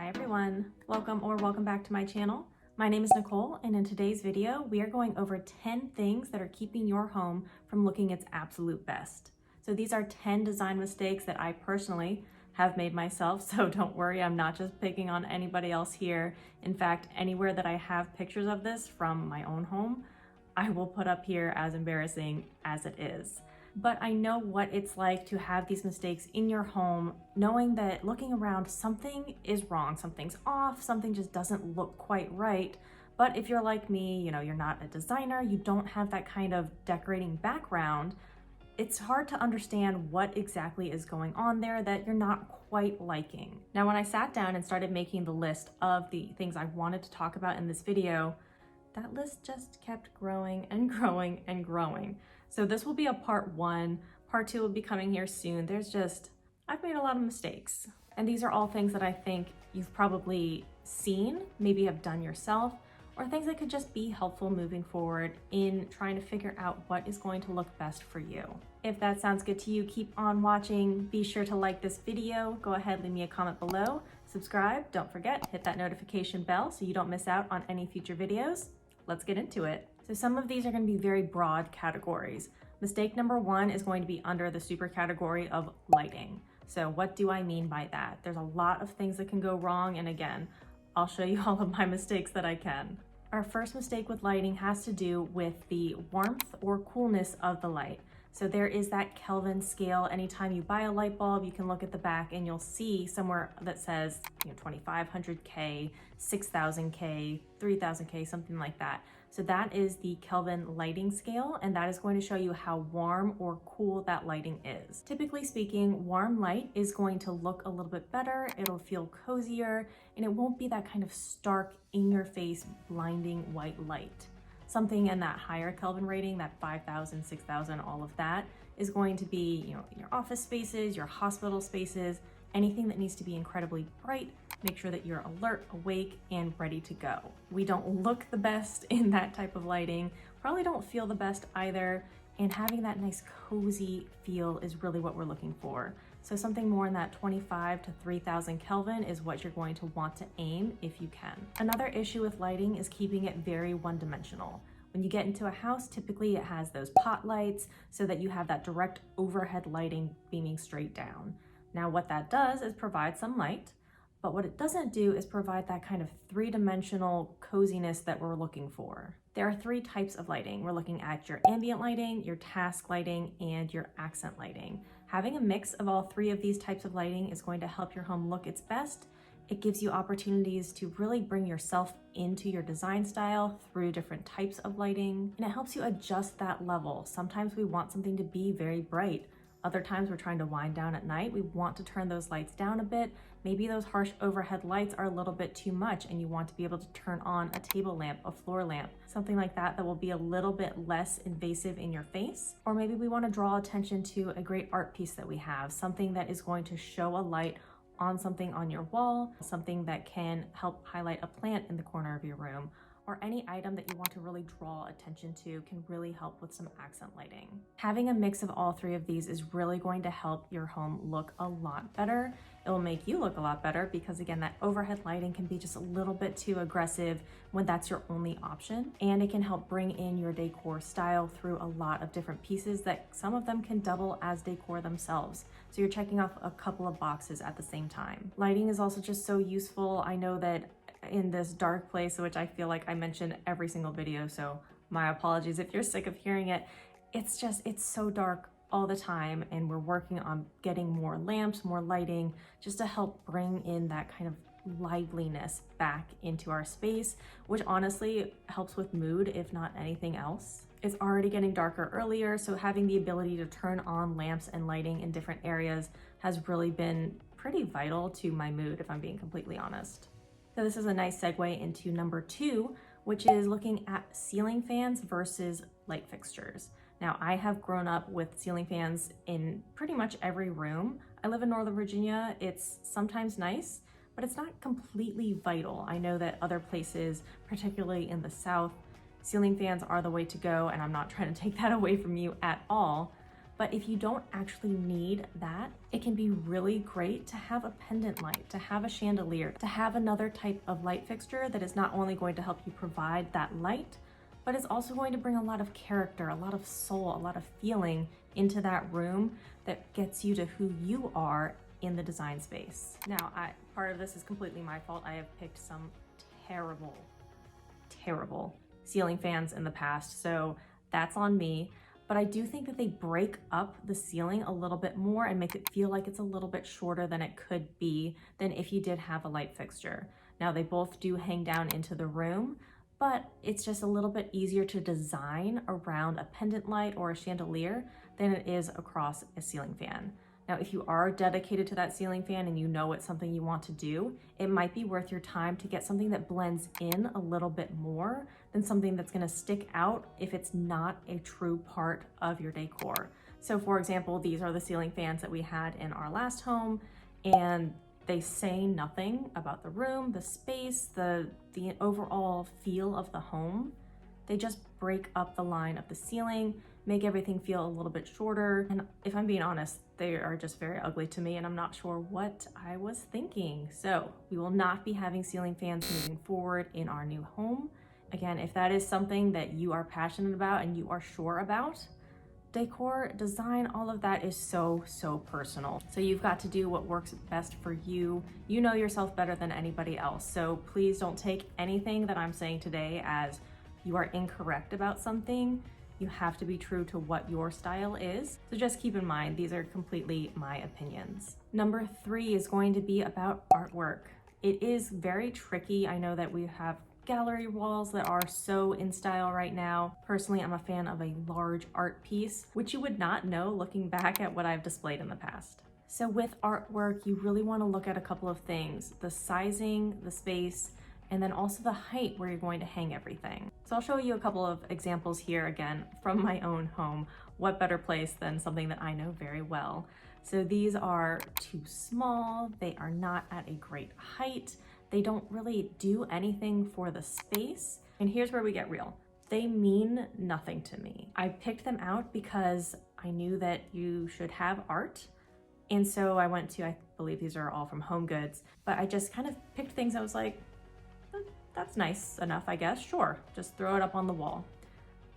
Hi everyone, welcome back to my channel. My name is Nicole, and in today's video, we are going over 10 things that are keeping your home from looking its absolute best. So these are 10 design mistakes that I personally have made myself, so don't worry, I'm not just picking on anybody else here. In fact, anywhere that I have pictures of this from my own home, I will put up here as embarrassing as it is. But I know what it's like to have these mistakes in your home, knowing that looking around, something is wrong, something's off, something just doesn't look quite right. But if you're like me, you're not a designer, you don't have that kind of decorating background, it's hard to understand what exactly is going on there that you're not quite liking. Now, when I sat down and started making the list of the things I wanted to talk about in this video, that list just kept growing and growing and growing. So this will be a part 1. Part 2 will be coming here soon. I've made a lot of mistakes. And these are all things that I think you've probably seen, maybe have done yourself, or things that could just be helpful moving forward in trying to figure out what is going to look best for you. If that sounds good to you, keep on watching. Be sure to like this video. Go ahead, leave me a comment below. Subscribe, don't forget, hit that notification bell so you don't miss out on any future videos. Let's get into it. So some of these are going to be very broad categories. Mistake number 1 is going to be under the super category of lighting. So what do I mean by that? There's a lot of things that can go wrong, and again, I'll show you all of my mistakes that I can. Our first mistake with lighting has to do with the warmth or coolness of the light. So there is that Kelvin scale. Anytime you buy a light bulb, you can look at the back and you'll see somewhere that says 2500K, 6000K, 3000K, something like that. So that is the Kelvin lighting scale, and that is going to show you how warm or cool that lighting is. Typically speaking, warm light is going to look a little bit better, it'll feel cozier, and it won't be that kind of stark, in-your-face, blinding white light. Something in that higher Kelvin rating, that 5,000, 6,000, all of that, is going to be your office spaces, your hospital spaces, anything that needs to be incredibly bright. Make sure that you're alert, awake, and ready to go. We don't look the best in that type of lighting, probably don't feel the best either, and having that nice cozy feel is really what we're looking for. So something more in that 25 to 3000 Kelvin is what you're going to want to aim if you can. Another issue with lighting is keeping it very one-dimensional. When you get into a house, typically it has those pot lights so that you have that direct overhead lighting beaming straight down. Now what that does is provide some light, but what it doesn't do is provide that kind of three-dimensional coziness that we're looking for. There are 3 types of lighting. We're looking at your ambient lighting, your task lighting, and your accent lighting. Having a mix of all 3 of these types of lighting is going to help your home look its best. It gives you opportunities to really bring yourself into your design style through different types of lighting, and it helps you adjust that level. Sometimes we want something to be very bright. Other times we're trying to wind down at night. We want to turn those lights down a bit. Maybe those harsh overhead lights are a little bit too much and you want to be able to turn on a table lamp, a floor lamp, something like that that will be a little bit less invasive in your face. Or maybe we want to draw attention to a great art piece that we have, something that is going to show a light on something on your wall, something that can help highlight a plant in the corner of your room, or any item that you want to really draw attention to can really help with some accent lighting. Having a mix of all 3 of these is really going to help your home look a lot better. It will make you look a lot better because again, that overhead lighting can be just a little bit too aggressive when that's your only option. And it can help bring in your decor style through a lot of different pieces that some of them can double as decor themselves. So you're checking off a couple of boxes at the same time. Lighting is also just so useful. I know that in this dark place, which I feel like I mention every single video, so my apologies if you're sick of hearing it. It's so dark all the time, and we're working on getting more lamps, more lighting, just to help bring in that kind of liveliness back into our space, which honestly helps with mood, if not anything else. It's already getting darker earlier, so having the ability to turn on lamps and lighting in different areas has really been pretty vital to my mood, if I'm being completely honest. So this is a nice segue into number 2, which is looking at ceiling fans versus light fixtures. Now, I have grown up with ceiling fans in pretty much every room. I live in Northern Virginia. It's sometimes nice, but it's not completely vital. I know that other places, particularly in the South, ceiling fans are the way to go, and I'm not trying to take that away from you at all. But if you don't actually need that, it can be really great to have a pendant light, to have a chandelier, to have another type of light fixture that is not only going to help you provide that light, but it's also going to bring a lot of character, a lot of soul, a lot of feeling into that room that gets you to who you are in the design space. Now, part of this is completely my fault. I have picked some terrible ceiling fans in the past, so that's on me. But I do think that they break up the ceiling a little bit more and make it feel like it's a little bit shorter than it could be than if you did have a light fixture. Now, they both do hang down into the room, but it's just a little bit easier to design around a pendant light or a chandelier than it is across a ceiling fan. Now, if you are dedicated to that ceiling fan and you know it's something you want to do, it might be worth your time to get something that blends in a little bit more than something that's gonna stick out if it's not a true part of your decor. So for example, these are the ceiling fans that we had in our last home, and they say nothing about the room, the space, the overall feel of the home. They just break up the line of the ceiling, make everything feel a little bit shorter. And if I'm being honest, they are just very ugly to me and I'm not sure what I was thinking. So we will not be having ceiling fans moving forward in our new home. Again, if that is something that you are passionate about and you are sure about, decor, design, all of that is so personal. So you've got to do what works best for you. You know yourself better than anybody else. So please don't take anything that I'm saying today as you are incorrect about something. You have to be true to what your style is. So just keep in mind, these are completely my opinions. Number 3 is going to be about artwork. It is very tricky. I know that we have gallery walls that are so in style right now. Personally, I'm a fan of a large art piece, which you would not know looking back at what I've displayed in the past. So with artwork, you really want to look at a couple of things: the sizing, the space, and then also the height where you're going to hang everything. So I'll show you a couple of examples here, again, from my own home. What better place than something that I know very well? So these are too small, they are not at a great height, they don't really do anything for the space. And here's where we get real. They mean nothing to me. I picked them out because I knew that you should have art. And so I went to, I believe these are all from Home Goods, but I just kind of picked things I was like, that's nice enough, I guess. Sure, just throw it up on the wall.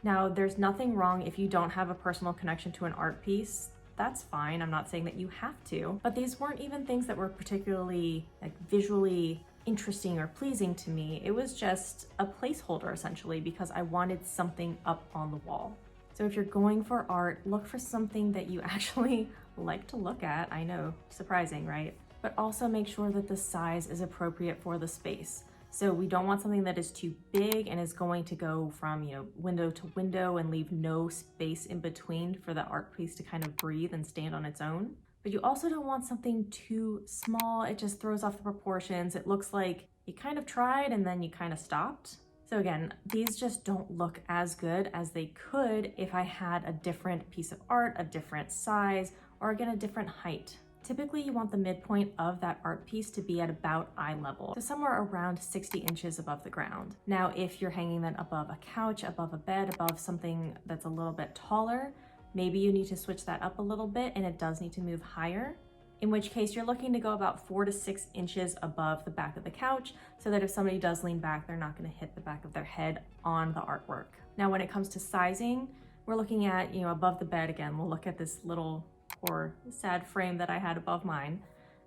Now, there's nothing wrong if you don't have a personal connection to an art piece. That's fine. I'm not saying that you have to, but these weren't even things that were particularly visually interesting or pleasing to me. It was just a placeholder essentially because I wanted something up on the wall. So if you're going for art, look for something that you actually like to look at. I know, surprising, right? But also make sure that the size is appropriate for the space. So we don't want something that is too big and is going to go from, window to window and leave no space in between for the art piece to kind of breathe and stand on its own. But you also don't want something too small. It just throws off the proportions. It looks like you kind of tried and then you kind of stopped. So again, these just don't look as good as they could if I had a different piece of art, a different size, or again, a different height. Typically, you want the midpoint of that art piece to be at about eye level, so somewhere around 60 inches above the ground. Now, if you're hanging them above a couch, above a bed, above something that's a little bit taller, maybe you need to switch that up a little bit and it does need to move higher, in which case you're looking to go about 4 to 6 inches above the back of the couch so that if somebody does lean back, they're not going to hit the back of their head on the artwork. Now, when it comes to sizing, we're looking at, above the bed again, we'll look at this little or sad frame that I had above mine.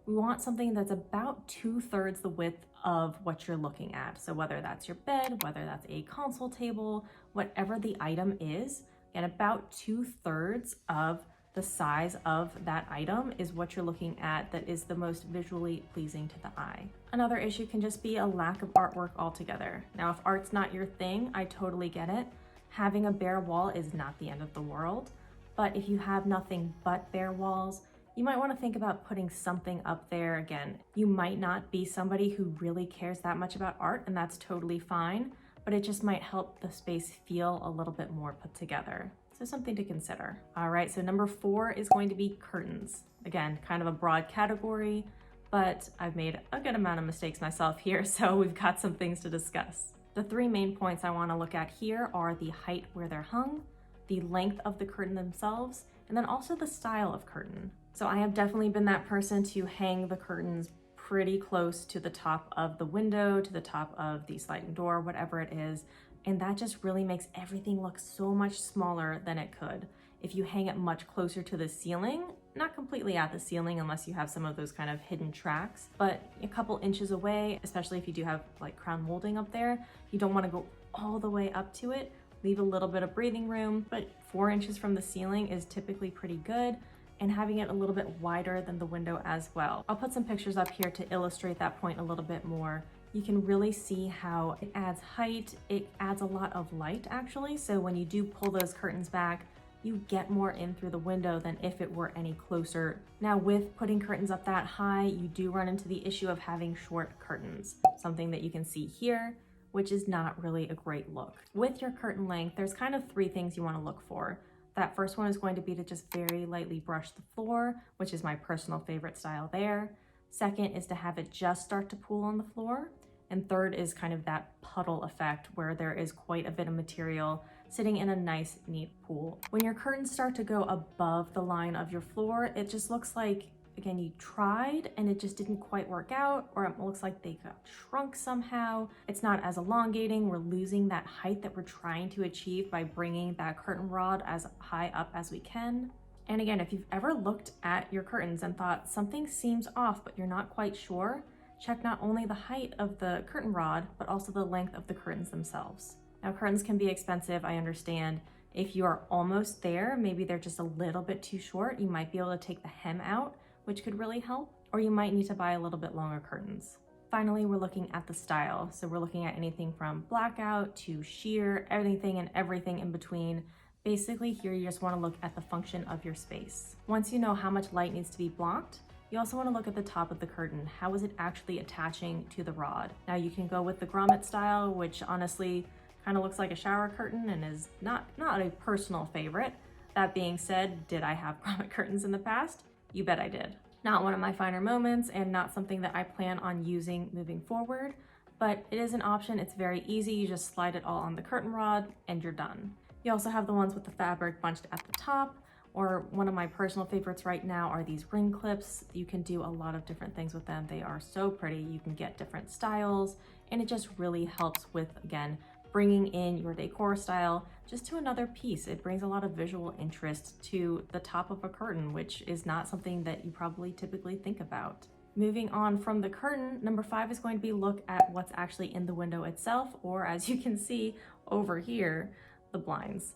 We want something that's about 2/3 the width of what you're looking at. So whether that's your bed, whether that's a console table, whatever the item is, and about 2/3 of the size of that item is what you're looking at that is the most visually pleasing to the eye. Another issue can just be a lack of artwork altogether. Now, if art's not your thing, I totally get it. Having a bare wall is not the end of the world. But if you have nothing but bare walls, you might want to think about putting something up there. Again, you might not be somebody who really cares that much about art, and that's totally fine, but it just might help the space feel a little bit more put together. So something to consider. All right, so number 4 is going to be curtains. Again, kind of a broad category, but I've made a good amount of mistakes myself here, so we've got some things to discuss. The 3 main points I want to look at here are the height where they're hung, the length of the curtain themselves, and then also the style of curtain. So I have definitely been that person to hang the curtains pretty close to the top of the window, to the top of the sliding door, whatever it is. And that just really makes everything look so much smaller than it could. If you hang it much closer to the ceiling, not completely at the ceiling unless you have some of those kind of hidden tracks, but a couple inches away, especially if you do have like crown molding up there, you don't want to go all the way up to it. Leave a little bit of breathing room, but 4 inches from the ceiling is typically pretty good, and having it a little bit wider than the window as well. I'll put some pictures up here to illustrate that point a little bit more. You can really see how it adds height, it adds a lot of light actually, so when you do pull those curtains back, you get more in through the window than if it were any closer. Now with putting curtains up that high, you do run into the issue of having short curtains, something that you can see here, which is not really a great look. With your curtain length, there's kind of 3 things you want to look for. That first one is going to be to just very lightly brush the floor, which is my personal favorite style there. Second is to have it just start to pool on the floor. And third is kind of that puddle effect where there is quite a bit of material sitting in a nice, neat pool. When your curtains start to go above the line of your floor, it just looks like, again, you tried and it just didn't quite work out, or it looks like they got shrunk somehow. It's not as elongating. We're losing that height that we're trying to achieve by bringing that curtain rod as high up as we can. And again, if you've ever looked at your curtains and thought something seems off, but you're not quite sure, check not only the height of the curtain rod, but also the length of the curtains themselves. Now, curtains can be expensive, I understand. If you are almost there, maybe they're just a little bit too short, you might be able to take the hem out, which could really help, or you might need to buy a little bit longer curtains. Finally, we're looking at the style. So we're looking at anything from blackout to sheer, anything and everything in between. Basically, here you just want to look at the function of your space. Once you know how much light needs to be blocked, you also want to look at the top of the curtain. How is it actually attaching to the rod? Now you can go with the grommet style, which honestly kind of looks like a shower curtain and is not a personal favorite. That being said, did I have grommet curtains in the past? You bet I did. Not one of my finer moments and not something that I plan on using moving forward, but it is an option. It's very easy. You just slide it all on the curtain rod and you're done. You also have the ones with the fabric bunched at the top, or one of my personal favorites right now are these ring clips. You can do a lot of different things with them. They are so pretty. You can get different styles, and it just really helps with, again, bringing in your decor style just to another piece. It brings a lot of visual interest to the top of a curtain, which is not something that you probably typically think about. Moving on from the curtain, number 5 is going to be look at what's actually in the window itself, or as you can see over here, the blinds.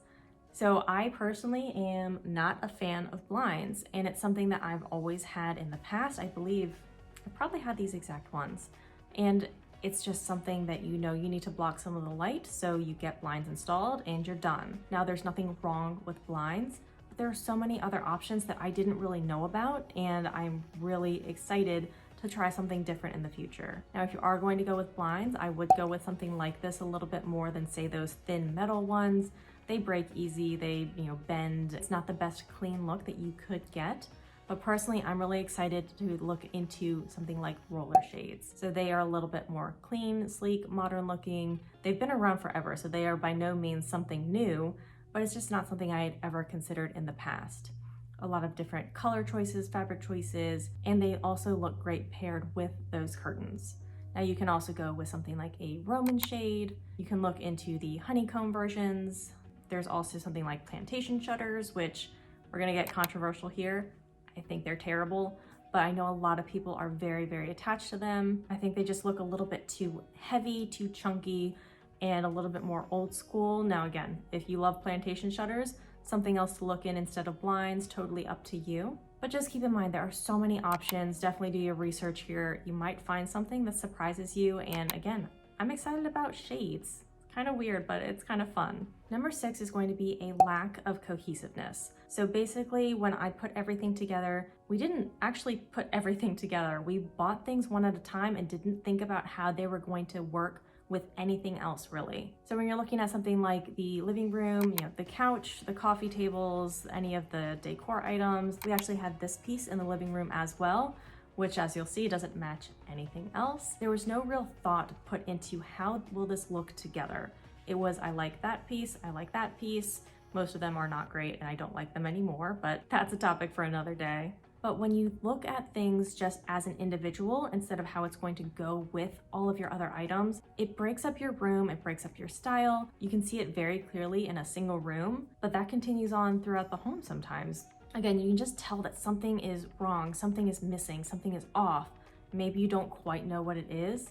So I personally am not a fan of blinds, and it's something that I've always had in the past. I believe I probably had these exact ones, and it's just something that you need to block some of the light, so you get blinds installed and you're done. Now there's nothing wrong with blinds, but there are so many other options that I didn't really know about, and I'm really excited to try something different in the future. Now, if you are going to go with blinds, I would go with something like this a little bit more than say those thin metal ones. They break easy, they bend. It's not the best clean look that you could get, but personally, I'm really excited to look into something like roller shades. So they are a little bit more clean, sleek, modern looking. They've been around forever, so they are by no means something new, but it's just not something I had ever considered in the past. A lot of different color choices, fabric choices, and they also look great paired with those curtains. Now you can also go with something like a Roman shade. You can look into the honeycomb versions. There's also something like plantation shutters, which we're gonna get controversial here. I think they're terrible, but I know a lot of people are very, very attached to them. I think they just look a little bit too heavy, too chunky, and a little bit more old school. Now again, if you love plantation shutters, something else to look in instead of blinds, totally up to you. But just keep in mind, there are so many options. Definitely do your research here. You might find something that surprises you. And again, I'm excited about shades. Kind of weird, but it's kind of fun. Number 6 is going to be a lack of cohesiveness. So basically, when I put everything together, we didn't actually put everything together. We bought things one at a time and didn't think about how they were going to work with anything else really. So when you're looking at something like the living room, the couch, the coffee tables, any of the decor items, we actually had this piece in the living room as well, which as you'll see doesn't match anything else. There was no real thought put into how will this look together. It was, I like that piece, I like that piece, Most of them are not great and I don't like them anymore, but that's a topic for another day. But when you look at things just as an individual instead of how it's going to go with all of your other items, it breaks up your room, it breaks up your style. You can see it very clearly in a single room, but that continues on throughout the home sometimes. Again, you can just tell that something is wrong, something is missing, something is off. Maybe you don't quite know what it is.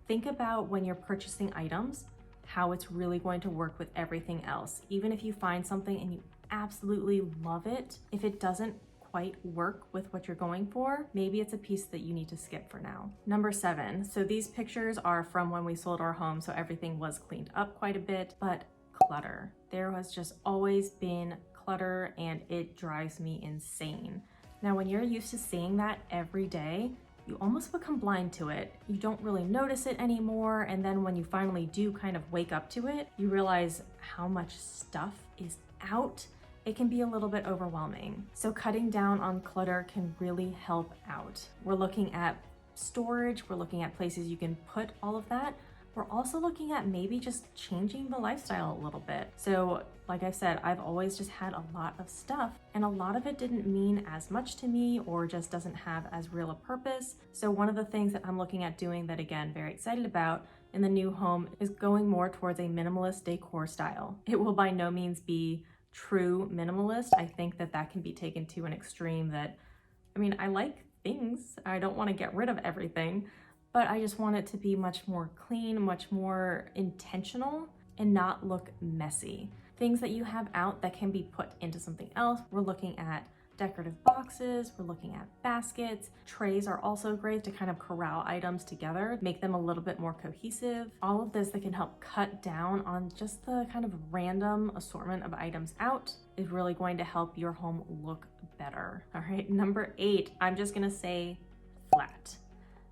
Think about when you're purchasing items, how it's really going to work with everything else. Even if you find something and you absolutely love it, if it doesn't quite work with what you're going for, maybe it's a piece that you need to skip for now. Number 7, so these pictures are from when we sold our home, so everything was cleaned up quite a bit, but clutter. There has just always been clutter and it drives me insane. Now, when you're used to seeing that every day, you almost become blind to it. You don't really notice it anymore, and then when you finally do kind of wake up to it, you realize how much stuff is out. It can be a little bit overwhelming. So cutting down on clutter can really help out. We're looking at storage, we're looking at places you can put all of that. We're also looking at maybe just changing the lifestyle a little bit. So like I said, I've always just had a lot of stuff and a lot of it didn't mean as much to me or just doesn't have as real a purpose. So one of the things that I'm looking at doing that, again, very excited about in the new home is going more towards a minimalist decor style. It will by no means be true minimalist. I think that that can be taken to an extreme that, I mean, I like things. I don't want to get rid of everything, but I just want it to be much more clean, much more intentional and not look messy. Things that you have out that can be put into something else. We're looking at decorative boxes, we're looking at baskets. Trays are also great to kind of corral items together, make them a little bit more cohesive. All of this that can help cut down on just the kind of random assortment of items out is really going to help your home look better. All right, number 8, I'm just gonna say flat.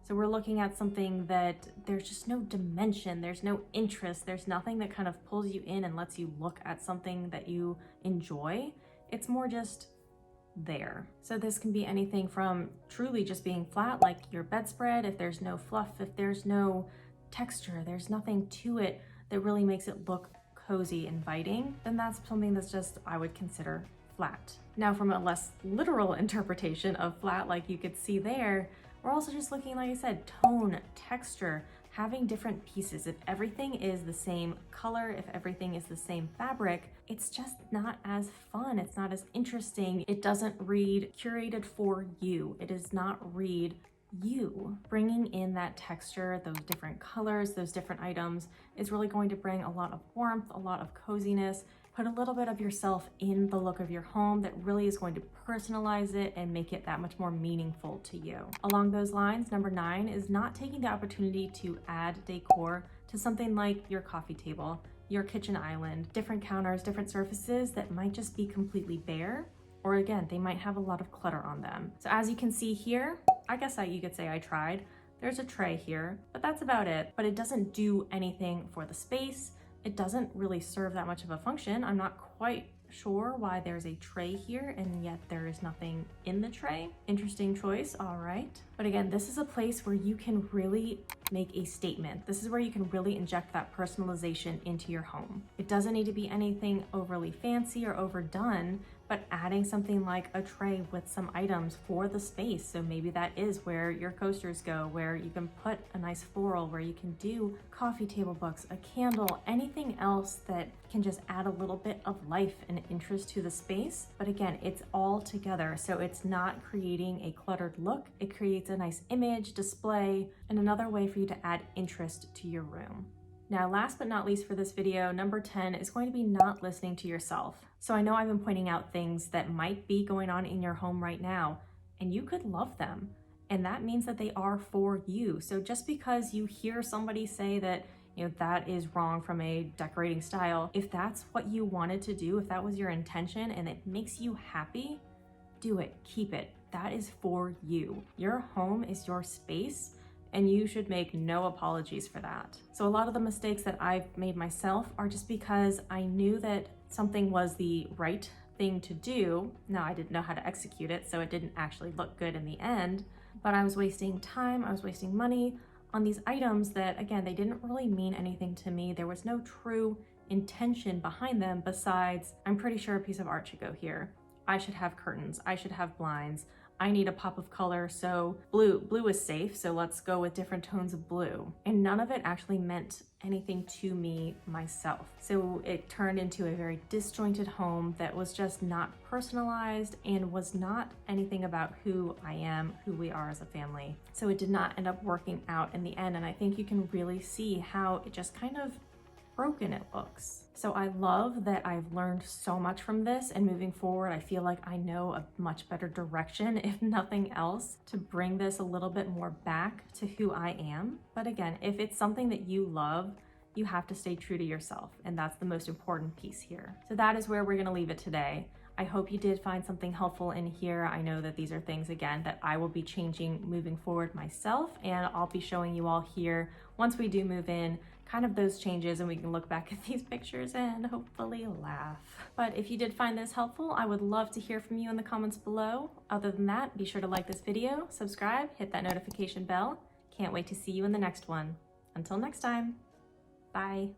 So we're looking at something that there's just no dimension, there's no interest, there's nothing that kind of pulls you in and lets you look at something that you enjoy. It's more just there. So this can be anything from truly just being flat, like your bedspread. If there's no fluff, if there's no texture, there's nothing to it that really makes it look cozy, inviting, then that's something that's just, I would consider flat. Now, from a less literal interpretation of flat, like you could see there, we're also just looking, like I said, tone, texture, having different pieces. If everything is the same color, if everything is the same fabric, it's just not as fun. It's not as interesting. It doesn't read curated for you. It does not read you. Bringing in that texture, those different colors, those different items is really going to bring a lot of warmth, a lot of coziness, put a little bit of yourself in the look of your home that really is going to personalize it and make it that much more meaningful to you. Along those lines, number 9 is not taking the opportunity to add decor to something like your coffee table, your kitchen island, different counters, different surfaces that might just be completely bare, or again, they might have a lot of clutter on them. So as you can see here, I guess you could say I tried. There's a tray here, but that's about it. But it doesn't do anything for the space. It doesn't really serve that much of a function. I'm not quite sure why there's a tray here and yet there is nothing in the tray. Interesting choice, all right. But again, this is a place where you can really make a statement. This is where you can really inject that personalization into your home. It doesn't need to be anything overly fancy or overdone, but adding something like a tray with some items for the space. So maybe that is where your coasters go, where you can put a nice floral, where you can do coffee table books, a candle, anything else that can just add a little bit of life and interest to the space. But again, it's all together. So it's not creating a cluttered look. It creates a nice image, display, and another way for you to add interest to your room. Now, last but not least for this video, number 10 is going to be not listening to yourself. So I know I've been pointing out things that might be going on in your home right now, and you could love them. And that means that they are for you. So just because you hear somebody say that, that is wrong from a decorating style, if that's what you wanted to do, if that was your intention and it makes you happy, do it, keep it. That is for you. Your home is your space, and you should make no apologies for that. So a lot of the mistakes that I've made myself are just because I knew that something was the right thing to do. Now, I didn't know how to execute it, so it didn't actually look good in the end, but I was wasting time, I was wasting money on these items that, again, they didn't really mean anything to me. There was no true intention behind them besides, I'm pretty sure a piece of art should go here. I should have curtains, I should have blinds, I need a pop of color, so blue is safe, so let's go with different tones of blue. And none of it actually meant anything to me myself. So it turned into a very disjointed home that was just not personalized and was not anything about who I am, who we are as a family. So it did not end up working out in the end, and I think you can really see how it just kind of broken it looks. So I love that I've learned so much from this, and moving forward I feel like I know a much better direction, if nothing else, to bring this a little bit more back to who I am. But again, if it's something that you love, you have to stay true to yourself, and that's the most important piece here. So that is where we're gonna leave it today. I hope you did find something helpful in here. I know that these are things, again, that I will be changing moving forward myself, and I'll be showing you all here once we do move in, kind of those changes, and we can look back at these pictures and hopefully laugh. But if you did find this helpful, I would love to hear from you in the comments below. Other than that, be sure to like this video, subscribe, hit that notification bell. Can't wait to see you in the next one. Until next time, bye.